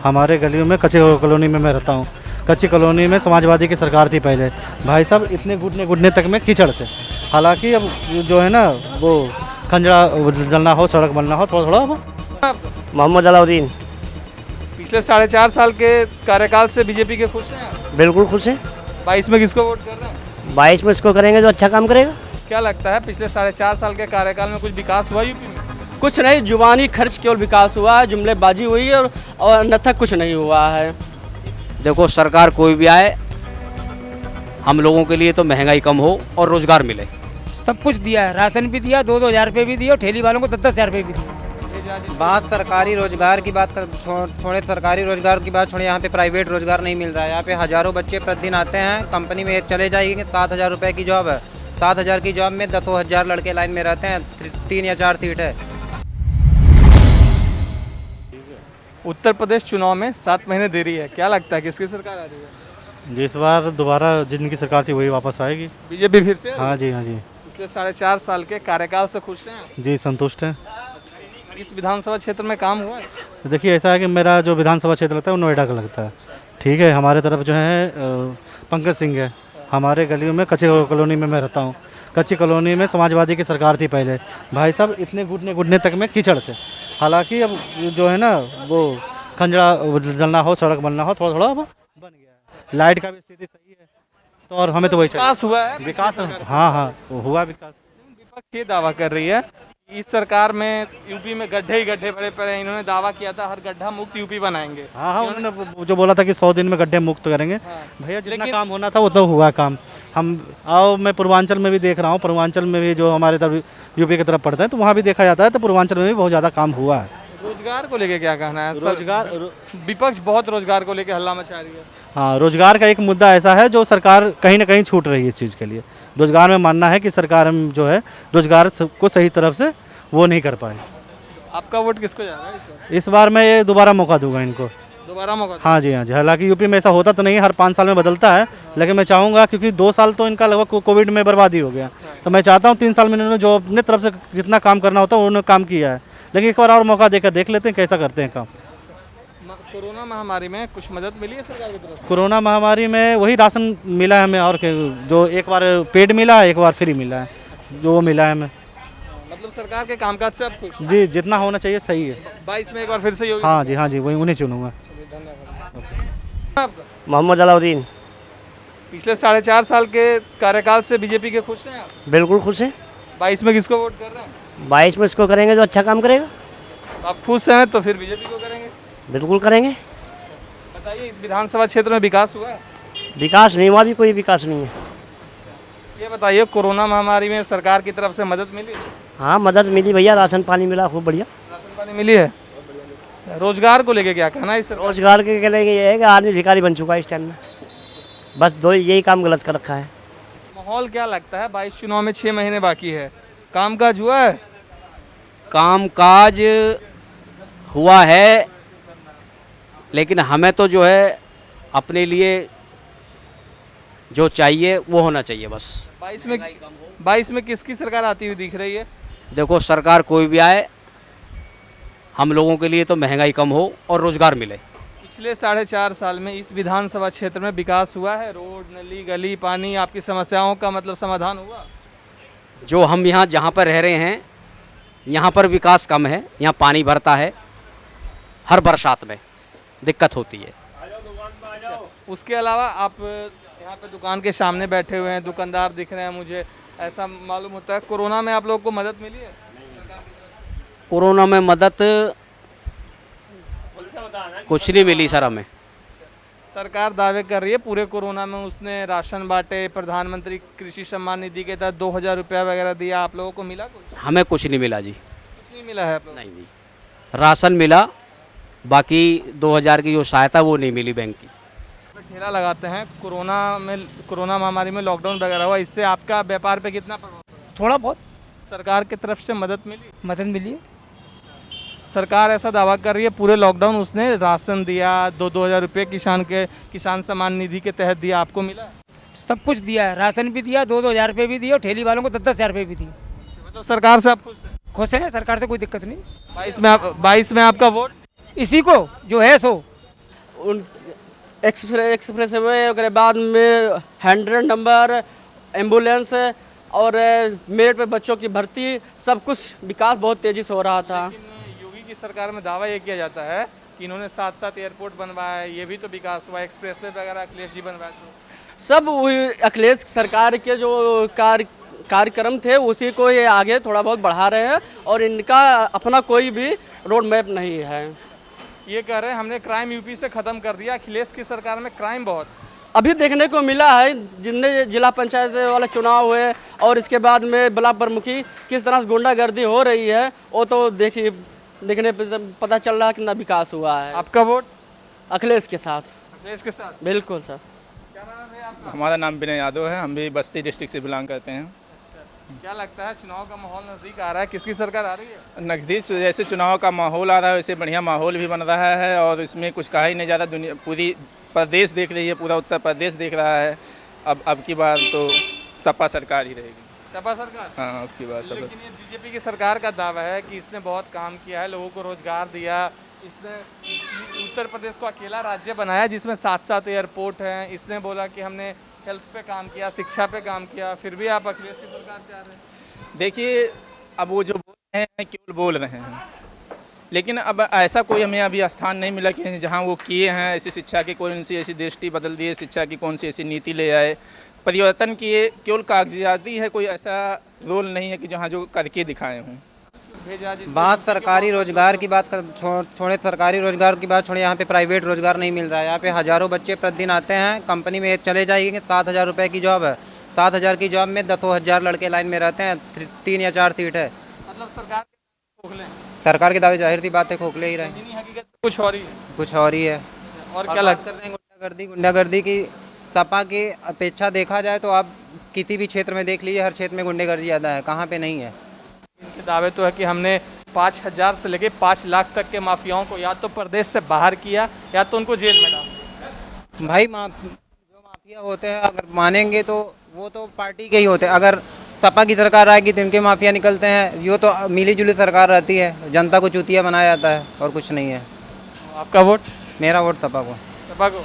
हमारे गलियों में कच्ची कॉलोनी में मैं रहता हूँ। कच्ची कॉलोनी में समाजवादी की सरकार थी पहले। भाई साहब इतने घुटने घुटने तक में कीचड़ थे। हालांकि अब जो है ना वो खंजड़ा डलना हो, सड़क बनना हो, थोड़ा थोड़ा अब मोहम्मद अलाउद्दीन। पिछले 4.5 साल के कार्यकाल से बीजेपी के खुश हैं आप? बिल्कुल खुश है। 22 में किसको वोट कर रहे हैं? 22 में इसको करेंगे जो अच्छा काम करेगा। क्या लगता है पिछले 4.5 साल के कार्यकाल में कुछ विकास हुआ यूपी में? कुछ नहीं, जुबानी खर्च केवल विकास हुआ है, जुमलेबाजी हुई है और अन्यथा कुछ नहीं हुआ है। देखो सरकार कोई भी आए, हम लोगों के लिए तो महंगाई कम हो और रोजगार मिले। सब कुछ दिया है, राशन भी दिया, 2-2 हज़ार रुपये भी दिए और ठेली वालों को 10-10 हज़ार रुपये भी दिए। बात सरकारी रोजगार की बात छोड़े, सरकारी रोजगार की बात छोड़े, यहाँ पे प्राइवेट रोजगार नहीं मिल रहा है। यहाँ पे हज़ारों बच्चे प्रतिदिन आते हैं, कंपनी में चले जाएंगे, 7,000 रुपये की जॉब है। 7,000 की जॉब में 10,000 लड़के लाइन में रहते हैं, 3 या 4 सीट है। उत्तर प्रदेश चुनाव में 7 महीने देरी है, क्या लगता है किसकी सरकार आ रही है? जिस बार दोबारा जिनकी सरकार थी वही वापस आएगी। बीजेपी फिर से? हाँ जी, हाँ जी। पिछले 4.5 साल के कार्यकाल से खुश हैं आप? जी संतुष्ट हैं। इस विधानसभा क्षेत्र में काम हुआ है? तो देखिए ऐसा है कि मेरा जो विधानसभा क्षेत्र लगता है वो नोएडा का लगता है। ठीक है, हमारे तरफ जो है पंकज सिंह है। हमारे गलियों में कच्ची कॉलोनी में मैं रहता हूँ। कच्ची कॉलोनी में समाजवादी की सरकार थी पहले। भाई साहब इतने घुटने घुटने तक में कीचड़ थे। हालांकि अब जो है ना वो खंजड़ा डलना हो, सड़क बनना हो, थोड़ा थोड़ा अब बन गया है। लाइट का भी स्थिति सही है तो और हमें तो वही चाहिए। विकास हुआ है? विकास हाँ हाँ हुआ विकास। विपक्ष ये दावा कर रही है कि इस सरकार में यूपी में गड्ढे ही गड्ढे भरे पड़े हैं। इन्होंने दावा किया था हर गड्ढा मुक्त यूपी बनाएंगे। हाँ हाँ, उन्होंने जो बोला था कि 100 दिन में गड्ढे मुक्त करेंगे। भैया जितना काम होना था वो तो हुआ काम। हम मैं पूर्वांचल में भी देख रहा हूँ। पूर्वांचल में भी जो हमारे तरफ यूपी की तरफ पड़ता है तो वहाँ भी देखा जाता है, तो पूर्वांचल में भी बहुत ज़्यादा काम हुआ है। रोजगार को लेके क्या कहना है? रोजगार विपक्ष बहुत रोजगार को लेके हल्ला मचा रही है। हाँ, रोजगार का एक मुद्दा ऐसा है जो सरकार कहीं ना कहीं छूट रही है इस चीज़ के लिए। रोजगार में मानना है कि सरकार जो है रोजगार को सही तरफ से वो नहीं कर पाए। आपका वोट किसको जा रहा है इस बार? इस बार मैं ये दोबारा मौका दूंगा इनको। दोबारा मौका? हाँ जी, हाँ जी। हालांकि यूपी में ऐसा होता तो नहीं, हर 5 साल में बदलता है, लेकिन मैं चाहूँगा क्योंकि 2 साल तो इनका लगभग कोविड में बर्बादी हो गया, तो मैं चाहता हूँ 3 साल में इन्होंने जो अपने तरफ से जितना काम करना होता है उन्होंने काम किया है, लेकिन एक बार और मौका देकर देख लेते हैं कैसा करते हैं काम। कोरोना महामारी में कुछ मदद मिली है सरकार की तरफ से? कोरोना महामारी में वही राशन मिला है हमें, और जो एक बार पेड मिला है, एक बार फ्री मिला है, जो वो मिला है हमें। मतलब सरकार के कामकाज से आप खुश? जी, जितना होना चाहिए सही है। 22 में एक बार फिर से योगी? हाँ जी, हाँ जी, वही उन्हें चुनूंगा। मोहम्मद अलाउद्दीन। पिछले 4.5 साल के कार्यकाल से बीजेपी के खुश हैं आप? बिल्कुल खुश है। 22 में किसको वोट कर रहे हैं? 22 में इसको करेंगे जो अच्छा काम करेगा। आप खुश हैं तो फिर बीजेपी को करेंगे? बिल्कुल करेंगे। बताइए इस विधानसभा क्षेत्र में विकास हुआ है? विकास नहीं हुआ, भी कोई विकास नहीं है। ये बताइए कोरोना महामारी में सरकार की तरफ से मदद मिली? हाँ मदद मिली भैया, राशन पानी मिला खूब बढ़िया। राशन पानी मिली है? रोजगार को लेके क्या कहना है इस सरकार? रोजगार के लिए ये है कि आदमी भिखारी बन चुका है इस टाइम में, बस दो यही काम गलत कर रखा है। माहौल क्या लगता है? 22 चुनाव में 6 महीने बाकी है, कामकाज हुआ है? कामकाज हुआ है, लेकिन हमें तो जो है अपने लिए जो चाहिए वो होना चाहिए बस। 22 में किसकी सरकार आती हुई दिख रही है? देखो सरकार कोई भी आए, हम लोगों के लिए तो महंगाई कम हो और रोजगार मिले। पिछले 4.5 साल में इस विधानसभा क्षेत्र में विकास हुआ है? रोड, नली, गली, पानी, आपकी समस्याओं का मतलब समाधान हुआ? जो हम यहाँ जहाँ पर रह रहे हैं यहाँ पर विकास कम है। यहाँ पानी भरता है, हर बरसात में दिक्कत होती है। उसके अलावा आप यहाँ पे दुकान के सामने बैठे हुए हैं, दुकानदार दिख रहे हैं, मुझे ऐसा मालूम होता है कोरोना में आप लोगों को मदद मिली है? कोरोना में मदद कुछ नहीं मिली सर हमें। सरकार दावे कर रही है पूरे कोरोना में उसने राशन बांटे, प्रधानमंत्री कृषि सम्मान निधि के तहत 2,000 रुपया वगैरह दिया, आप लोगों को मिला कुछ? हमें कुछ नहीं मिला जी। कुछ नहीं मिला है आप लोगों को? नहीं, राशन मिला, बाकी 2,000 की जो सहायता वो नहीं मिली बैंक की। ठेला लगाते हैं, कोरोना महामारी में लॉकडाउन वगैरह हुआ, इससे आपका व्यापार पे कितना प्रभाव पड़ा? थोड़ा बहुत सरकार की तरफ से मदद मिली? मदद मिली है। सरकार ऐसा दावा कर रही है पूरे लॉकडाउन उसने राशन दिया, 2-2 हज़ार रुपये किसान सम्मान निधि के तहत दिया, आपको मिला? सब कुछ दिया है, राशन भी दिया, 2-2 हज़ार रुपये भी दिए और ठेली वालों को 10-10 हज़ार रुपये भी दिए। मतलब सरकार से आप खुश हैं? खुश हैं, सरकार से कोई दिक्कत नहीं। 22 में आपका वोट? इसी को जो है सो उन एक्सप्रेस वे के बाद में 100 नंबर एम्बुलेंस और मेरिट पे बच्चों की भर्ती, सब कुछ विकास बहुत तेज़ी से हो रहा था। लेकिन योगी की सरकार में दावा ये किया जाता है कि इन्होंने 7-7 एयरपोर्ट बनवाया है, ये भी तो विकास हुआ, एक्सप्रेसवे वगैरह अखिलेश जी बनवाए तो। सब वही अखिलेश सरकार के जो कार्यक्रम थे उसी को ये आगे थोड़ा बहुत बढ़ा रहे हैं और इनका अपना कोई भी रोड मैप नहीं है। ये कह रहे हैं हमने क्राइम यूपी से ख़त्म कर दिया, अखिलेश की सरकार में क्राइम बहुत। अभी देखने को मिला है जितने जिला पंचायत वाले चुनाव हुए और इसके बाद में ब्लॉक प्रमुखी किस तरह से गुंडागर्दी हो रही है, वो तो देखने पे पता चल रहा है कितना विकास हुआ है। आपका वोट अखिलेश के साथ। अखिलेश के साथ। बिल्कुल सर। क्या नाम है भैया आपका? हमारा नाम विनय यादव है, हम भी बस्ती डिस्ट्रिक्ट से बिलोंग करते हैं। क्या लगता है चुनाव का माहौल नज़दीक आ रहा है, किसकी सरकार आ रही है? नज़दीक जैसे चुनाव का माहौल आ रहा है वैसे बढ़िया माहौल भी बन रहा है और इसमें कुछ कहा ही नहीं ज़्यादा, दुनिया पूरी प्रदेश देख रही है, पूरा उत्तर प्रदेश देख रहा है। अब की बार तो सपा सरकार ही रहेगी। सपा सरकार? हाँ, अब की बार सपा। लेकिन ये बीजेपी की सरकार का दावा है कि इसने बहुत काम किया है, लोगों को रोजगार दिया, इसने उत्तर प्रदेश को अकेला राज्य बनाया जिसमें 7-7 एयरपोर्ट हैं। इसने बोला कि हमने हेल्थ पे काम किया, शिक्षा पे काम किया, फिर भी आप अखिलेश की सरकार चाह रहे हैं। देखिए, अब वो जो बोल रहे हैं केवल बोल रहे हैं, लेकिन अब ऐसा कोई हमें अभी स्थान नहीं मिला कि जहाँ वो किए हैं ऐसी शिक्षा की कौन सी ऐसी दृष्टि बदल दिए, शिक्षा की कौन सी ऐसी नीति ले आए, परिवर्तन किए, केवल कागजाती है, कोई ऐसा रोल नहीं है कि जहाँ जो करके दिखाए हों। बात सरकारी रोजगार की बात छोड़े, सरकारी रोजगार की बात छोड़े, यहाँ पे प्राइवेट रोजगार नहीं मिल रहा है। यहाँ पे हज़ारों बच्चे प्रतिदिन आते हैं, कंपनी में चले जाएंगे, 7,000 रुपये की जॉब है, 7,000 की जॉब में 10,000 लड़के लाइन में रहते हैं, 3 या 4 सीट है। मतलब सरकार के दावे जाहिर सी बात है खोखले ही रहे, हकीकत कुछ और ही है। कुछ और ही है। और क्या लगता करते हैं गुंडागर्दी की सपा की अपेक्षा देखा जाए तो आप किसी भी क्षेत्र में देख लीजिए, हर क्षेत्र में गुंडागर्दी ज़्यादा है, कहाँ पे नहीं है। इनके दावे तो है कि हमने 5,000 से लेके 5 लाख तक के माफियाओं को या तो प्रदेश से बाहर किया या तो उनको जेल में डाला। भाई जो माफिया होते हैं अगर मानेंगे तो वो तो पार्टी के ही होते हैं। अगर सपा की सरकार आएगी तो इनके माफिया निकलते हैं, यो तो मिली जुली सरकार रहती है, जनता को चूतिया बनाया जाता है और कुछ नहीं है। आपका वोट? मेरा वोट सपा को। सपा को।